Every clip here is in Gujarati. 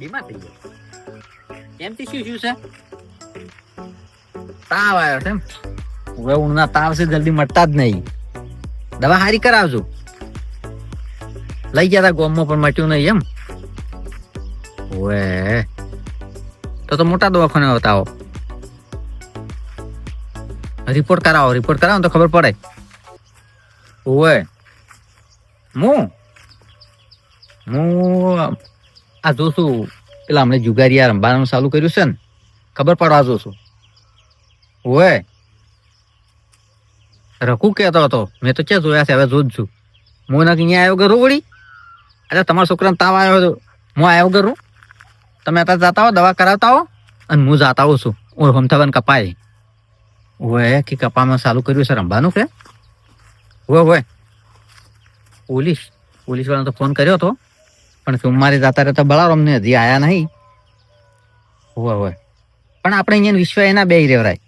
બીમાર થઈ ગયો. એમથી શું છે? તાવ આવ્યો છે એમ? હવે ઊંઘના તાવ છે, જલ્દી મટતા જ નહીં. દવા હારી કરાવજો. લઈ ગયા તા ગોમમાં પણ મટ્યું નહીં એમ? ઓએ તો મોટા દવાખાને આવતા આવો. રિપોર્ટ કરાવો ને તો ખબર પડે. ઓએ હું આ જોશું પેલા હમણાં જુગારિયા રમવાનું ચાલુ કર્યું છે ને, ખબર પડવા જોશું. ઓએ રઘુ કહેતો હતો, મેં તો ક્યાં જોયા છે, હવે જોજ છું. હું ના અહીંયા આવ્યો કરું વળી. અરે તમારા છોકરાને તાવ આવ્યો હતો, હું આવ્યો કરું. તમે અત્યારે જતા હો, દવા કરાવતા હો, અને હું જાતા આવું છું. હમથાવન કપાય. ઓએ કે કપામાં ચાલુ કર્યું છે રમવાનું કે? ઓએ પોલીસ વાળાને તો ફોન કર્યો હતો, પણ સોમવારે જતા રહેતા બળાવો અમને, હજી આયા નહીં. ઓએ પણ આપણે અહીંયા વિશ્વ એના બે રેવરાય.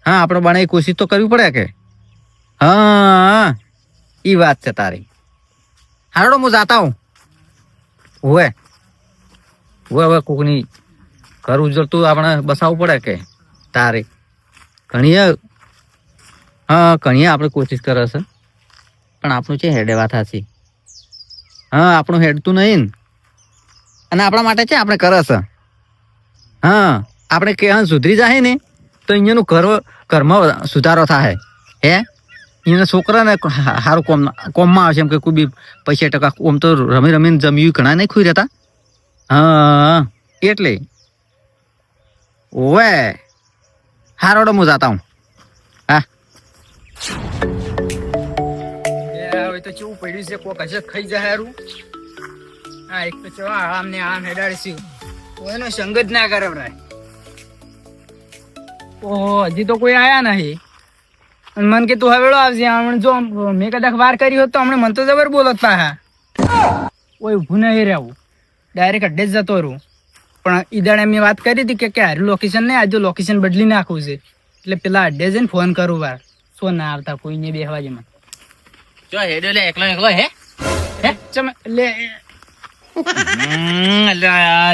હા, આપણે બનાવી કોશિશ તો કરવી પડે કે? હા ઈ વાત છે તારી. હારડો હું જાતા હું. ઓએ કોકની ઘર ઉજળતું આપણે બસાવવું પડે કે તારે? ઘણી આપણે કોશિશ કરે છે, પણ આપણું છે હેડે વાત હાચી. હા, આપણું હેડતું નહીં ને, અને આપણા માટે છે આપણે કરે છે. હા, આપણે કે સુધરી જાય ને તો અહીંયાનું ઘરમાં સુધારો થાય. હે અહીંયાના છોકરાને સારું કોમમાં આવશે એમ કે કોઈ બી 50% ઓમ તો રમીને જમ્યું ઘણા નહીં ખુઈ રહેતા. હા એટલે ઓવે હારોડો હું જાતા હું. હા તો કેવું પડ્યું છે, કોક હશે ખાઈ જાય હારું. હા, એક તો ચવા આમને આમ હેડાડીશું, કોઈનો સંગ જ ના કરે ભાઈ. ઓહો, હજી તો કોઈ આયા નહીં. અને મન કે તું હવેળો આવશે. હમણાં જો મેં કદાચ વાર કરી હોત તો હમણાં મન તો જબર બોલત પાહા. કોઈ ઊભું નહીં રહેવું, ડાયરેક્ટ અડ્ડે જ જતો રહું. પણ ઈદાડે મેં વાત કરી હતી કે હારું લોકેશન નહીં, આજે લોકેશન બદલી નાખવું છે. એટલે પેલા અડ્ડે જઈને ફોન કરું વાર. શું ના આવતા કોઈને બેહવા જ મને. જો હેડો લે એકલો હે ચમ લે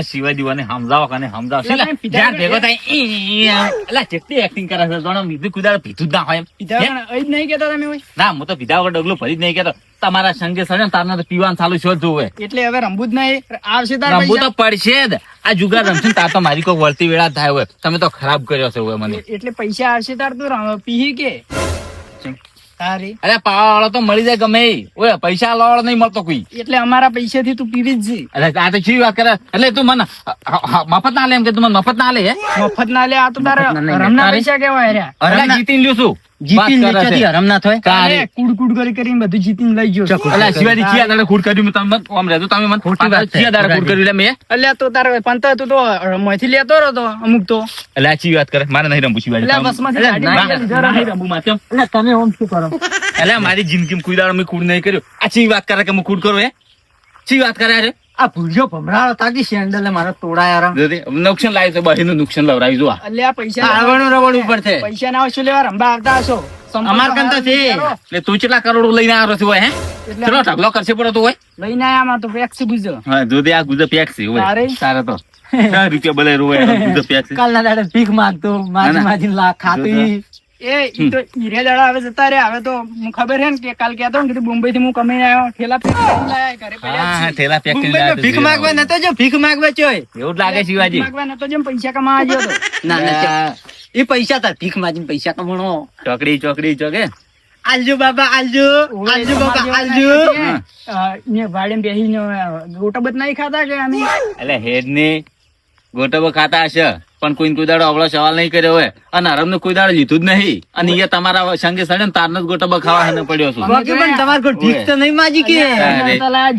શિવાજી વાને સમજાવો કને સમજાવ છે ભેગો થાય. કેટલી એક્ટિંગ કરે છે, જાણો મીઠું કુદાડે પીધું જ ના હોય એમ. નહીં કેતા તમે ના, હું તો પીધા વગર ડગલું ભરી જ નહીં કેતો. તમારા સંગે સડે ને તારના તો પીવાનું ચાલુ છો જોવે. એટલે હવે રમવું જ નહીં, આવશે તાર રમવું તો પડશે જ. આ જુગાર રમશે ને તાર તો મારી કોઈ વળતી વેળા થાય હોય. તમે તો ખરાબ કર્યો છે હોય મને. એટલે પૈસા આવશે તાર તો પીહી કે તારી. અરે પાવા વાળો તો મળી જાય ગમે. ઓય પૈસા વાળો નહીં મળતો કોઈ. એટલે અમારા પૈસા થી તું પીવી જ જી. અરે આ તો ચી વાત કરે. એટલે તું મને મફત ના લે એમ કે તું મને મફત ના લે? મફત ના લે, આ તો તારે હરમના પૈસા કેવાય રે. જીતીને લ્યો છું. જીતીને હરમ ના થાય. કુડ કરીને બધું જીતીને લઈ ગયો. એટલે શિવાજી ચિયા દાડે કુડ કર્યું મેં તમને આમ રહેતો તમે મને ખોટી વાત ચિયા દાડે કુડ કર્યું લે મેં. એટલે તો તારે પંત તું તો મોથી લેતો રહતો અમુક તો. એટલે આ ચી વાત કરે, મારે નહીં રમવું શિવાજી. એટલે બસમાંથી નહીં રમવું માથે. એટલે તમે ઓમ શું કરો? એટલે મારી જિંદગીમાં કોઈ દાડો મેં કુડ નહીં કર્યું. આ ચી વાત કરે કે હું કુડ કરું? હે ચી વાત કરે રે? આ ભૂજો ભમરાળો તાકી સેન્ડલ મારા તોડાયા નુકસાન લાવ્યું છે, બહીનું નુકસાન લવરાવી જો. એટલે આ પૈસા રવડ ઉપર છે. પૈસા ના આવશો લેવા રંબા આવતા હશો. અમાર કન તો છે. એટલે તું કેટલા કરોડ લઈને આવ્યો છે હોય? હે ચલો ઢગલો કરશે પડો તો હોય લઈને આયા માં તો પેક્સ ગુજો. હા જો દે આ ગુજો પેક્સ છે હોય. તારે તો રૂપિયા ભલે રોય ગુજો પેક્સ. કાલના દાડે ભીખ માંગતો માજી લાખ ખાતી. એ તો હીરે દાડા હવે જતા રે. હવે તો ખબર હે ને કે કાલ કહેતો ને કે મુંબઈ થી હું કમાઈને આવ્યો, ઠેલા પેક કરીને લાયા ઘરે પડ્યા. હા ઠેલા પેક કરીને લાયા. ભીખ માંગવા નતો જો, ભીખ માંગવા ચોય એવું લાગે શિવાજી. માંગવા નતો જેમ પૈસા કમાવા ગયો તો. ના એ પૈસા તા ભીખ માંગીને પૈસા કમાણો. ચોકડી ચોકે આલજો બાબા આલજો બાબા આલજો. ને વાડે બેહીને ગોટા બત નહીં ખાતા કે અમે? એટલે હેડ ને ગોટો ખાતા હશે, પણ કોઈ દાડો અવળો સવાલ નહીં કર્યો હોય. અને હરમ નું કોઈ દાડો લીધું જ નહીં. અને એ તમારા સંગે સડે ને તારનો જ ગોટો ખાવા પડ્યો છું. પણ તમારે કોઈ ભીખ તો નહીં માજી કે?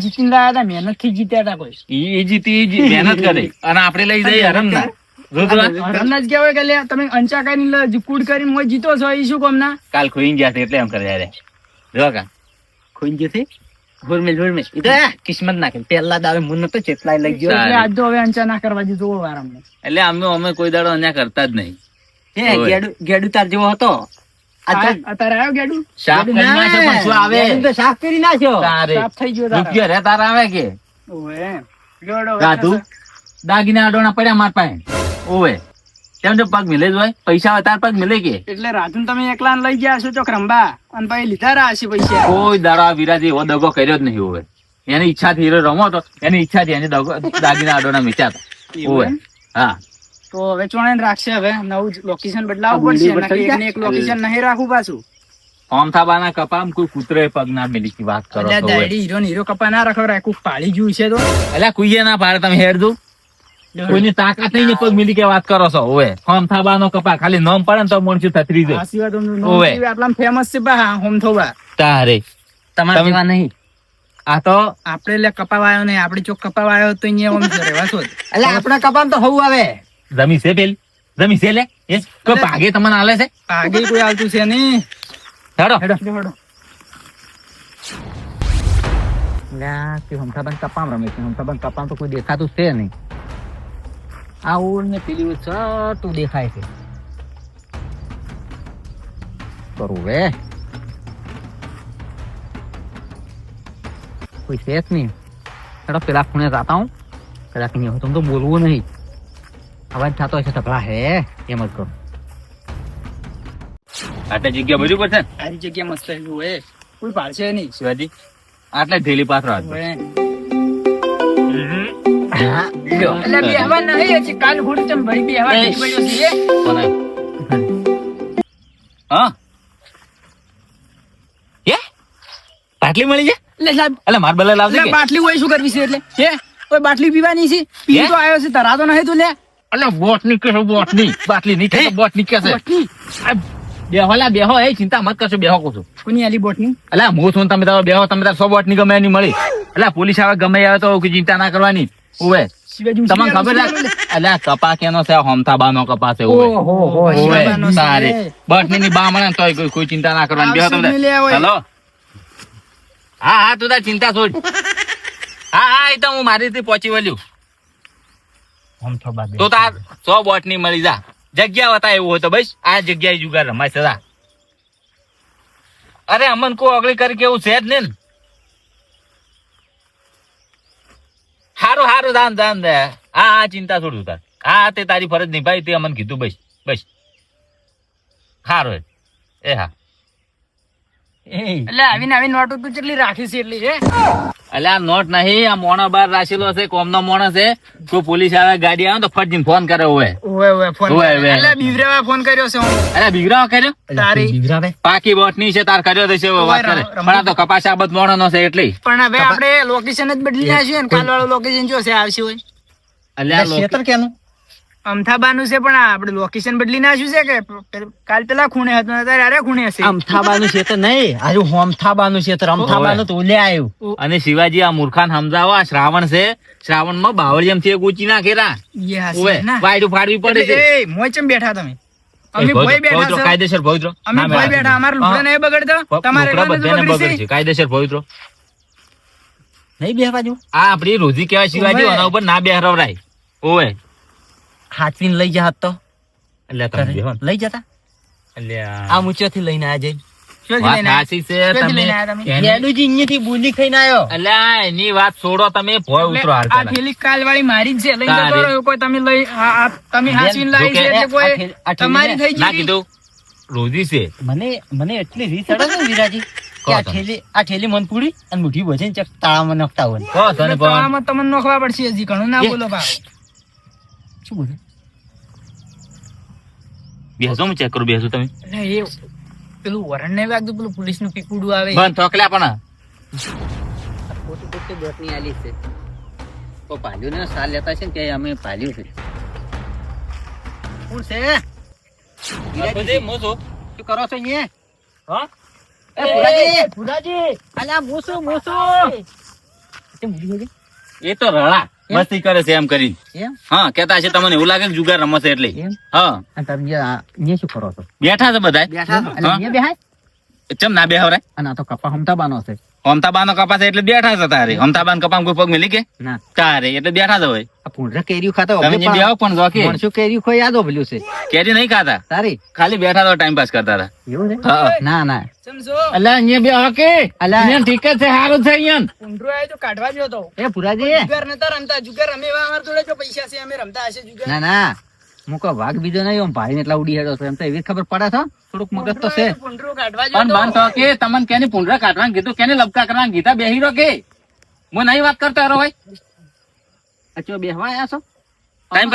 જીતીને લાયા હતા, મહેનત થી જીત્યા હતા. કોઈ એ જીતી મહેનત કરે અને આપડે લઈ જઈએ હરમ ના. હરમના જ કેવાય કે તમે અંચા કરીને કુડ કરીને મોય જીતો છો. એ શું કોમ ના કાલ ખોઈ ગયા એટલે એમ કરે યાર. જો કા ખોઈ ગયો કિસ્મત નાખે પેલા દાવે મુન તો ચેટલાય લઈ ગયો. આજ તો હવે અંચા ના કરવા દીધો વાર અમને. એટલે અમે કોઈ દાડો અન્યા કરતા જ નહીં. ગેડુ તાર જેવો હતો. અત્યારે આવ્યો ગેડુ સાફ કરી નાખ્યો, પણ શું આવે? સાફ કરી નાખ્યો. સાફ થઈ ગયો રૂપિયા રે તારા આવે કે? જોડો ગાધું દાગીના આડોના પડ્યા માર પાસે ઓવે તેમ તો પગ મિલે જ હોય પૈસા હોય તાર પગ મિલે કે એટલે રાજુ તમે એકલા લઈ ગયા છો ચોક રંબા અને પછી લીધા રહ્યા હશે પૈસા કોઈ દાડા વિરાજી એવો દગો કર્યો જ નહીં હોય એની ઈચ્છાથી હીરો રમો તો એની ઈચ્છાથી એને દાગીના આડોના મીચાતા ઓવે હા તો હવે ચોણે રાખશે હવે નવું લોકેશન બદલાવવું પડશે નકર એકને એક લોકેશન નહીં રાખવું પાછું ઓમથાબાના કપામ કોઈ કૂતરે પગ ના મિલી की વાત કરો એટલે તો દાડી હીરો ને હીરો કપા ના રાખો કોક પાળી ગયું છે તો એટલે કુઈએ ના પાડે તમે હેડ દો કોઈની તાકાત નહીં ને પગ મિલી કે વાત કરો છો ઓવે ઓમથાબાનો કપા ખાલી નામ પડે ને તો મોણસી થતરી જાય આ સિવાય તો ઓવે. આટલા ફેમસ છે બા હોમ થોબા તારે તમારા જેવા નહીં. આ તો આપણે એટલે કપાવાયો નહીં આપણે ચોક કપાવાયો તો અહીંયા ઓમ રહેવા છો એટલે આપણા કપામ તો હવું આવે. જમી છે પેલી જમી છે લે એ કોઈ ભાગે તમને આલે છે આગે કોઈ આવતું છે નહીં હેડો હેડો હેડો લ્યા, કે હમથાબાન કપામ રમે છે. હમથાબાન કપામ તો કોઈ દેખાતું છે નહીં. આ ઓળ ને પેલી ઓળ છતું દેખાય છે. કરું વે કોઈ છે જ નહીં. હેડો પેલા ખૂણે જાતા હું. કદાચ નહીં હોય તો બોલવું નહીં. અવાજ થતો હશે તપડા હે એમ જ કરો. આટલે જગ્યા બજુ પડશે ને સારી જગ્યા મસ્ત છે હોય કોઈ પાડશે નહીં શિવાજી આટલે ઢેલી પાથરો હાથ હવે હા, લ્યો. એટલે બેહવા નહીં હજી કાલ ઘોડી ચમ ભાઈ બેહવા નહીં પડ્યો છે હા એ બાટલી મળી છે એટલે સાહેબ એટલે માર બલે લાવજે એટલે કે બાટલી હોય શું કરવી છે એટલે હે કોઈ બાટલી પીવાની છે પી તો આવ્યો છે તરા તો નહીં તું લે એટલે બોટની કે બોટની બાટલી ની કે બોટની કે છે બોટની બેહોલા બેહો એ ચિંતા મત કરશો બેહો કહું છું કોની આલી બોટની એટલે હું છું ને તમે તારો બેહો તમે તાર 100 બોટની ગમે એની મળી એટલે પોલીસ આવે ગમે આવે તો કોઈ ચિંતા ના કરવાની ઓવે શિવાજી તમને ખબર છે એટલે કપા કેનો છે હોમથાબાનો કપા છે ઓવે ઓહો ઓવે સારે બોટની ની બા મળે ને તોય કોઈ ચિંતા ના કરવાની બેહો તમે આવશે ને લે ઓય. ચાલો હા હા તું તાર ચિંતા છોડ હા હા એ તો હું મારી રીતે પહોંચી વળ્યું હમથાબા બે. તો તાર 100 બોટની મળી જા જગ્યા વતા એવું હોય તો બસ આ જગ્યાએ જુગાર રમાય સદા અરે અમન કો અગલી કરી કેવું છે જ ને હારું હારું દાન દાન દે હા હા ચિંતા છોડું તાર હા તે તારી ફરજ નિભાઈ તે અમન કીધું બસ બસ હારું એ હા એટલે આવીને આવીને નોટો તું કેટલી રાખી છે એટલી હે એટલે આ નોટ નહીં આ મોણો બાર રાખેલો છે કોમનો મોણો છે કોઈ પોલીસ આવે ગાડી આવે તો ફટજીને ફોન કરે હોય ઓવે ફોન ઓવે, ઓવે. એટલે બીવરેવા ફોન કર્યો છે હું અરે બીગરાવ કર્યો તારી બીવરાવે. પાકી બોટની છે તાર કર્યો તો છે વાત કરે પણ આ તો કપાસ આબત મોણો નો છે એટલે પણ હવે આપણે લોકેશન જ બદલી નાખ્યું ને કાલ વાળું લોકેશન જો છે આવશે હોય એટલે આ એટલે ખેતર કેનું? અમથાબાનું છે પણ આપણે લોકેશન બદલી નાખ્યું છે કે કાલ પેલા ખૂણે હતું ને અત્યારે આરે ખૂણે હશે અમથાબાનું ખેતર નહીં, આજુ હોમથાબાનું ખેતર. અમથાબાનું તો ઓલે આવ્યું. અને શિવાજી આ મૂર્ખાન સમજાવો આ શ્રાવણ છે શ્રાવણ માં બાવળિયમ થી ઊંચી નાખેલા યે હશે ઓવે ના વાયડું ફાડવી પડે છે એટલે એ મોય ચમ બેઠા તમે અમે ભોય બેઠા પવિત્રો, છે કાયદેસર પવિત્રો અમે ભોય બેઠા અમાર લુગડા નહીં બગડતો તમારે લુગડા એકલાને જ બધાને બગડે બગડી છે કાયદેસર પવિત્રો નહીં બેહવા જો. આ આપડી રોજી કહેવાય શિવાજી ઓવે. આના ઉપર ના બેહરવરાય ઓવે હાચવીને લઈ જા તો એટલે તમે બેહો ને. લઈ જતા એટલે આ મૂચોથી લઈને આ જઈ. શોધી વાત લઈને આવ્યા. સાચી છે શોધી તમે લઈને આવ્યા તમે. એની- હેડુજી અહીંયાથી બુલી ખાઈને આવ્યો. એટલે આ એની વાત છોડો તમે ભોય ઉતરો હાલ આ પહેલા. થેલી કાલ વાળી મારી જ છે લઈને તારી. જતો રહ્યો કોઈ તમે લઈ તમે હાચવીને લાવી છે જો એટલે આ કોઈ થેલી- આ થેલી તમારી થઈ ના ગઈ કીધું રોજી છે મને એટલી રીત ચડે છે ને વિરાજી કે કહો આ તમે. ઠેલી મન પૂરી અને મુઠ્ઠી ભજે ને ચક તાળામાં નખતા હોય. કહો તને પણ તળાવમાં તમને નોખવા પડશે હજી ઘણું ના એ. બોલો બા શું બોલે? બેસો હું ચેક કરું બેસો તમે એટલે એ પેલું વરણ ને વાગતું પેલું પોલીસ નું પીકુડું આવે બંધ થોકલ્યા પણ ખોટી ખોટી બોટની આલી છે. તો પાલ્યું ને સાલ લેતા છે ને કે અમે પાલ્યું છે. કોણ છે? બધી મોસો શું કરો છો અહીંયા? હા એ ભુરાજી! ભુરાજી! અલા મોસો મોસો! તે મૂડી હોય છે? એ તો રળા મસ્તી કરે છે એમ કરીને એમ? હા કેતા છે તમને એવું લાગે કે જુગાર રમશે એટલે એમ? હા અને તમે અહીંયા શું કરો છો? બેઠા છે બધા એટલે અહીંયા બેહાય? ચમ ના બેહવરાય અને આ તો કપા હમતાબાનો છે. અમતાબાનો કપાસ એટલે બેઠા છે તારે અમતાબાન કપામ કોઈ પગ મેલી કે ના તારે એટલે બેઠા જ હોય આ પૂંડરા કેરીયું ખાતા તમે જે બેહો પણ જો કે માણસો કેરીયું ખોઈ યાદ ઓભલ્યું છે કેરી નહીં ખાતા તારી ખાલી બેઠા તો ટાઈમ પાસ કરતા હતા એવું છે હા ના ના સમજો અલ્યા અહીંયા બેહો કે અલ્યા. અહીંયા ઠીક જ છે સારું છે અહીંયા ઊંડરો આવ્યો તો કાઢવા જો તો એ પુરાજી જુગાર નતા રમતા જુગાર અમે એવા અમારા જોડે જો પૈસા છે અમે રમતા હશે જુગાર ના ના મુકો વાઘ બીજો નહીં આમ ભાઈ એટલા ઉડી હેડો છે એમ તો એવી જ ખબર પડે છે થોડુંક મગજ તો છે ઊંડરો કાઢવા જો પણ બાન તો કે તમને કેની પૂંડરા કાઢવાનું કીધું કેને લબકા કરવાનું કીધા બેહી રહો કે હું નહીં વાત કરતો રો ભાઈ અચો બેહવા આયા છો ટાઈમ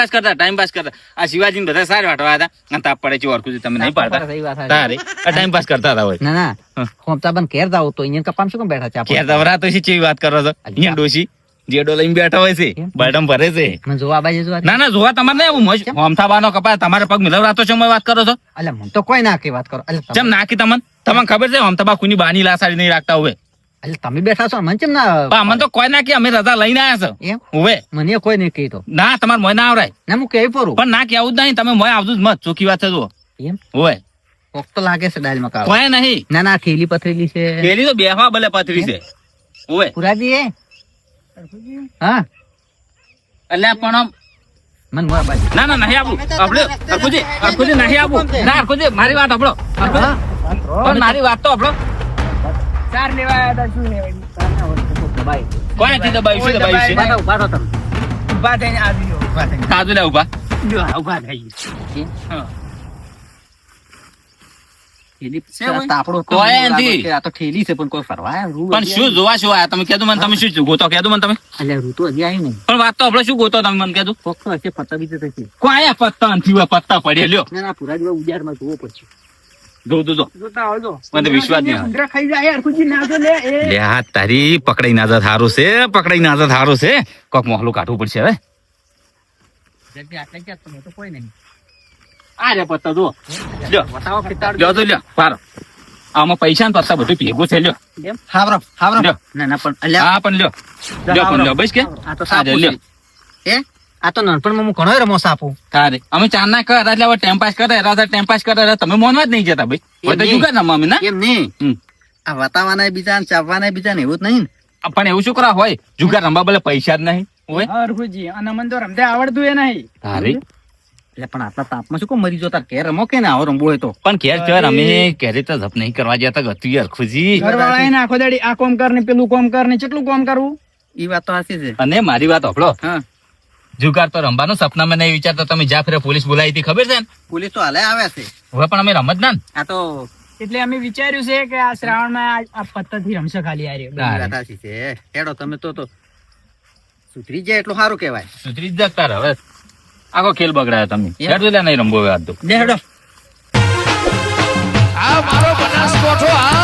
પાસ કરતા આ શિવાજી બધા સારા વાટવા હતા અને તાપ પડે છે ઓરકુજી તમે નહીં પાડતા સહી વાત છે. તારે આ ટાઈમ પાસ કરતા હતા હોય ના ના હા. ખોમતા બન ઘેર જાવ તો અહીંયા કપામ શું કેમ બેઠા છે ક્યાં આપણે દવરા તો ચેવી વાત કરો છો અહીંયા ડોશી જેડો લઈને બેઠા હોય છે કેમ? બટમ ભરે છે મને જોવા બાજુ જોવા ના ના જોવા તમારે નહીં આવું મોજ હોમથાબાનો કપાસ તમારે પગ મિલવરાતો છો વાત કરો છો અલ્યા મને તો કોઈ ના કે વાત કરો અલ્યા જેમ નાખી તમને ખબર છે હોમથાબા કોઈની બાની લાસાડી નહીં રાખતા હોય અલ્યા તમે બેઠા છો મને કેમ ના પણ અમને તો કોઈ ના કે અમે રજા લઈને આવ્યા છો એમ હવે મને કોઈ નહીં કહી તો ના તમારે મોય ના આવરાય ના હું કેવી પરું પણ ના કે આવું જ નહીં તમે મોય આવતું જ મત ચોખ્ખી વાત છે જુઓ એમ હોય કોક તો લાગે છે દાલ મકા કોઈ નહીં ના ના થેલી પથરેલી છે પેલી તો બેહવા ભલે પથરી છે હોય પુરાજી એ હા એટલે પણ આમ મન મોર બાજુ ના ના નહીં આવું આપણે અરખુજી નહીં આવું ના અરખુજી મારી વાત આપણો પણ મારી વાત તો આપણો ચાર લેવા આવ્યા હતા શું લેવા કોઈ નથી દબાયું શું દબાયું છે બાટો બાટો તમે ઉભા થઈને આવી ગયો ઉભા થઈને સાજુ લે ઉભા ઉભા થઈ ગયું હા. થેલી છે તાપડો તો કોઈ બરાબર નથી. કે આ તો થેલી છે પણ કોઈ ફરવા આયા રૂ પણ શું જોવા શું આયા તમે કહેતું મને તમે શું ગોતો કહેતું મને તમે અલ્યા રૂ તો હજી આવ્યું નહીં પણ વાત તો આપણે શું ગોતો તમે મને કહેતું કોક તો હશે પત્તા બીજે થશે કોઈ આયા પત્તા નથી હોય પત્તા પડે લ્યો ના ના પુરાજી ઉજારમાં જોવો પડશે જો જોતા આવજો મને વિશ્વાસ નહીં આવે. ઊંડરા ખાઈ જાય હરખુજી ના તો લે એ લે આ તારી પકડાઈ નાજત હારું છે પકડાઈ નાજત હારું છે કોક મોહલું કાઢવું પડશે હવે જલ્દી આટલે ક્યાં તમે તો કોઈ નહીં આ રે પત્તા જો લ્યો બતાવો પિતાડ લ્યો તો લ્યો પારો આમાં પૈસા ને પત્તા બધું ભેગું છે લ્યો હાવરો હાવરો લ્યો. ના ના પણ અલ્યા હા પણ લ્યો લ્યો પણ લ્યો બસ કે આ તો આ સાપુ લ્યો. છે એ આ તો નાનપણમાં હું ઘણો રમો સાપુ તારે અમે ચાર ના કર એટલે હવે ટાઈમ પાસ કરે ટાઈમ પાસ કરે તમે મોનવા જ નહીં જતા ભાઈ હવે તો નહીં. જુગાર રમવા અમે ના એમ નહીં હમ. આ વતાવાના બીજા ને ચાવવાના બીજા ને એવું જ નહીં ને પણ એવું શું કરા હોય જુગાર રમવા બોલે પૈસા જ નહીં હોય હરખુજી અને મને તો રમતે આવડતું એ નહીં તારે એટલે પણ આટલા તાપમાં શું કોમ મરી જો તાર ઘેર રમો કે ને આવો રમવો હોય તો પણ ઘેર ચર અમે ઘેરે તો જપ નહીં કરવા જતા ગતું યાર ખુજી ઘરવાળા એને આખો દાડી આ કોમ કર ને પેલું કોમ કર ને કેટલું કોમ કરવું ઈ વાત તો સાચી છે અને મારી વાત સાંભળો હા જુગાર તો રમવાનું સપનામાં નહીં વિચારતા તમે જ્યાં ફેરે પોલીસ બોલાવી હતી ખબર છે ને પોલીસ તો હાલે આવે છે હવે પણ અમે રમત ના ને. આ તો એટલે અમે વિચાર્યું છે કે આ શ્રાવણમાં આ પત્તાથી રમશે ખાલી આ રહ્યો. બધી વાત સાચી છે હેડો તમે તો સુધરી જાય એટલું સારું કહેવાય સુધરી જ જતા હવે આખો ખેલ બગડાયો તમે એમ? હેડ નહીં રમવો હવે આજ તો લે હેડો આ મારો બનાસકોઠો આ